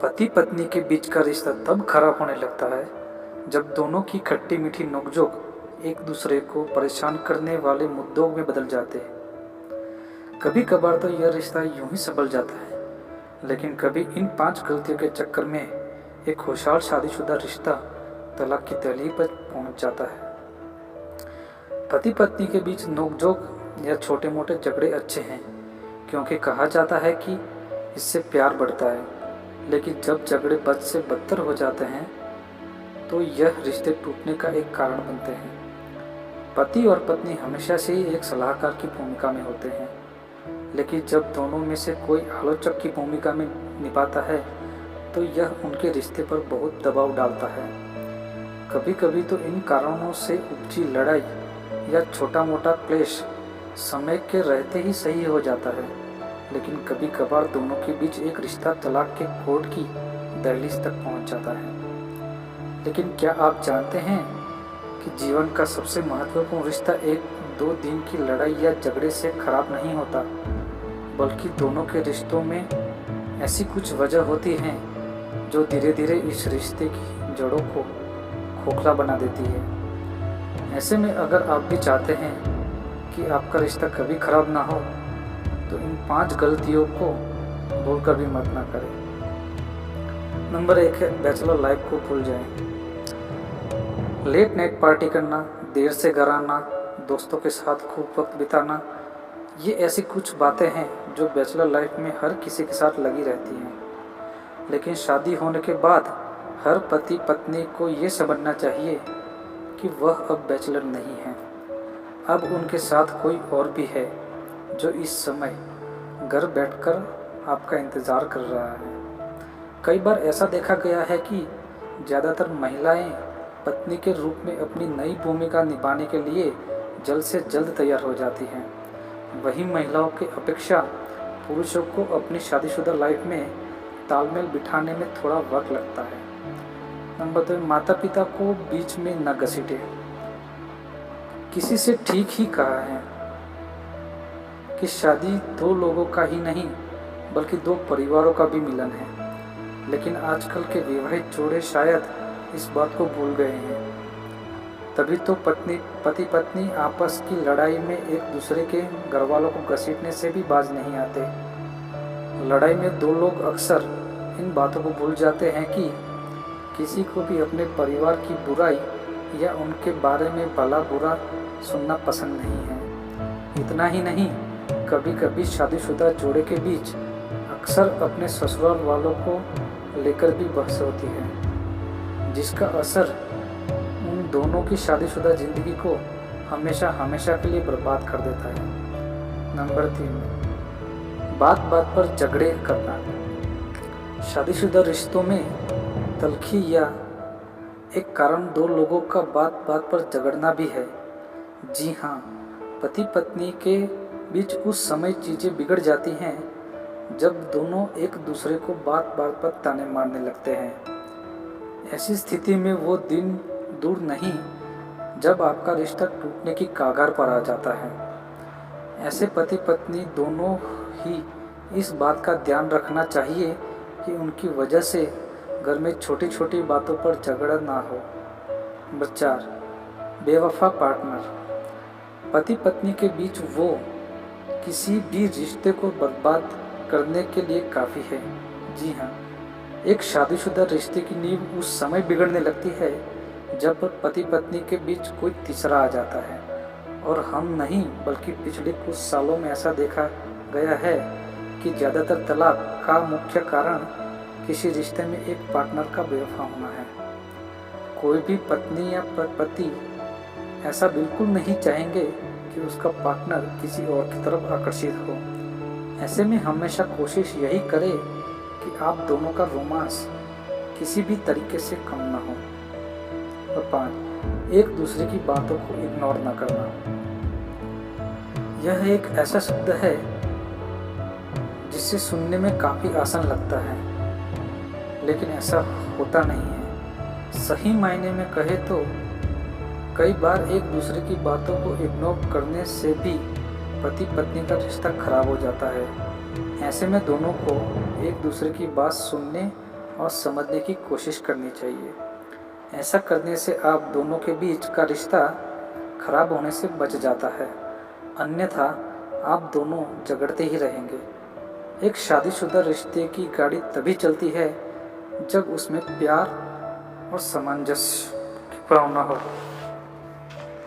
पति पत्नी के बीच का रिश्ता तब खराब होने लगता है जब दोनों की खट्टी मीठी नोकझोंक एक दूसरे को परेशान करने वाले मुद्दों में बदल जाते हैं। कभी कभार तो यह रिश्ता यूं ही संभल जाता है, लेकिन कभी इन 5 गलतियों के चक्कर में एक खुशहाल शादीशुदा रिश्ता तलाक की तहलीब पर पहुंच जाता है। पति पत्नी के बीच नोकझोंक या छोटे मोटे झगड़े अच्छे हैं, क्योंकि कहा जाता है कि इससे प्यार बढ़ता है। लेकिन जब झगड़े बद से बदतर हो जाते हैं तो यह रिश्ते टूटने का एक कारण बनते हैं। पति और पत्नी हमेशा से ही एक सलाहकार की भूमिका में होते हैं, लेकिन जब दोनों में से कोई आलोचक की भूमिका में निभाता है तो यह उनके रिश्ते पर बहुत दबाव डालता है। कभी कभी तो इन कारणों से उपजी लड़ाई या छोटा मोटा क्लेश समय के रहते ही सही हो जाता है, लेकिन कभी कभार दोनों के बीच एक रिश्ता तलाक के कोर्ट की दहलीज तक पहुंच जाता है। लेकिन क्या आप जानते हैं कि जीवन का सबसे महत्वपूर्ण रिश्ता 1-2 दिन की लड़ाई या झगड़े से खराब नहीं होता, बल्कि दोनों के रिश्तों में ऐसी कुछ वजह होती हैं जो धीरे धीरे इस रिश्ते की जड़ों को खोखला बना देती है। ऐसे में अगर आप भी चाहते हैं कि आपका रिश्ता कभी खराब ना हो तो इन 5 गलतियों को भूलकर भी मत ना करें। नंबर 1 है बैचलर लाइफ को भूल जाएं। लेट नाइट पार्टी करना, देर से घर आना, दोस्तों के साथ खूब वक्त बिताना, ये ऐसी कुछ बातें हैं जो बैचलर लाइफ में हर किसी के साथ लगी रहती हैं। लेकिन शादी होने के बाद हर पति पत्नी को ये समझना चाहिए कि वह अब बैचलर नहीं है, अब उनके साथ कोई और भी है जो इस समय घर बैठकर आपका इंतज़ार कर रहा है। कई बार ऐसा देखा गया है कि ज़्यादातर महिलाएं पत्नी के रूप में अपनी नई भूमिका निभाने के लिए जल्द से जल्द तैयार हो जाती हैं। वहीं महिलाओं की अपेक्षा पुरुषों को अपनी शादीशुदा लाइफ में तालमेल बिठाने में थोड़ा वक्त लगता है। नंबर 2, माता पिता को बीच में न घसीटे। किसी से ठीक ही कहा है कि शादी 2 लोगों का ही नहीं बल्कि 2 परिवारों का भी मिलन है, लेकिन आजकल के विवाहित जोड़े शायद इस बात को भूल गए हैं। तभी तो पति पत्नी आपस की लड़ाई में एक दूसरे के घर वालों को घसीटने से भी बाज नहीं आते। लड़ाई में 2 लोग अक्सर इन बातों को भूल जाते हैं कि किसी को भी अपने परिवार की बुराई या उनके बारे में भला बुरा सुनना पसंद नहीं है। इतना ही नहीं, कभी कभी शादीशुदा जोड़े के बीच अक्सर अपने ससुराल वालों को लेकर भी बहस होती है, जिसका असर उन दोनों की शादीशुदा जिंदगी को हमेशा हमेशा के लिए बर्बाद कर देता है। नंबर 3, बात बात पर झगड़े करना। शादीशुदा रिश्तों में तल्खी या एक कारण 2 लोगों का बात बात पर झगड़ना भी है। जी हाँ, पति पत्नी के बीच उस समय चीज़ें बिगड़ जाती हैं जब दोनों एक दूसरे को बात बात पर ताने मारने लगते हैं। ऐसी स्थिति में वो दिन दूर नहीं जब आपका रिश्ता टूटने की कगार पर आ जाता है। ऐसे पति पत्नी दोनों ही इस बात का ध्यान रखना चाहिए कि उनकी वजह से घर में छोटी छोटी बातों पर झगड़ा ना हो। नंबर 4, बेवफा पार्टनर। पति पत्नी के बीच वो किसी भी रिश्ते को बर्बाद करने के लिए काफ़ी है। जी हाँ, एक शादीशुदा रिश्ते की नींव उस समय बिगड़ने लगती है जब पति पत्नी के बीच कोई तीसरा आ जाता है। और हम नहीं बल्कि पिछले कुछ सालों में ऐसा देखा गया है कि ज़्यादातर तलाक का मुख्य कारण किसी रिश्ते में एक पार्टनर का बेवफा होना है। कोई भी पत्नी या पति ऐसा बिल्कुल नहीं चाहेंगे कि उसका पार्टनर किसी और की तरफ आकर्षित हो। ऐसे में हमेशा कोशिश यही करें कि आप दोनों का रोमांस किसी भी तरीके से कम ना हो। और 5, एक दूसरे की बातों को इग्नोर ना करना। यह एक ऐसा शब्द है जिसे सुनने में काफ़ी आसान लगता है, लेकिन ऐसा होता नहीं है। सही मायने में कहे तो कई बार एक दूसरे की बातों को इग्नोर करने से भी पति पत्नी का रिश्ता खराब हो जाता है। ऐसे में दोनों को एक दूसरे की बात सुनने और समझने की कोशिश करनी चाहिए। ऐसा करने से आप दोनों के बीच का रिश्ता खराब होने से बच जाता है, अन्यथा आप दोनों झगड़ते ही रहेंगे। एक शादीशुदा रिश्ते की गाड़ी तभी चलती है जब उसमें प्यार और सामंजस्य की भावना हो।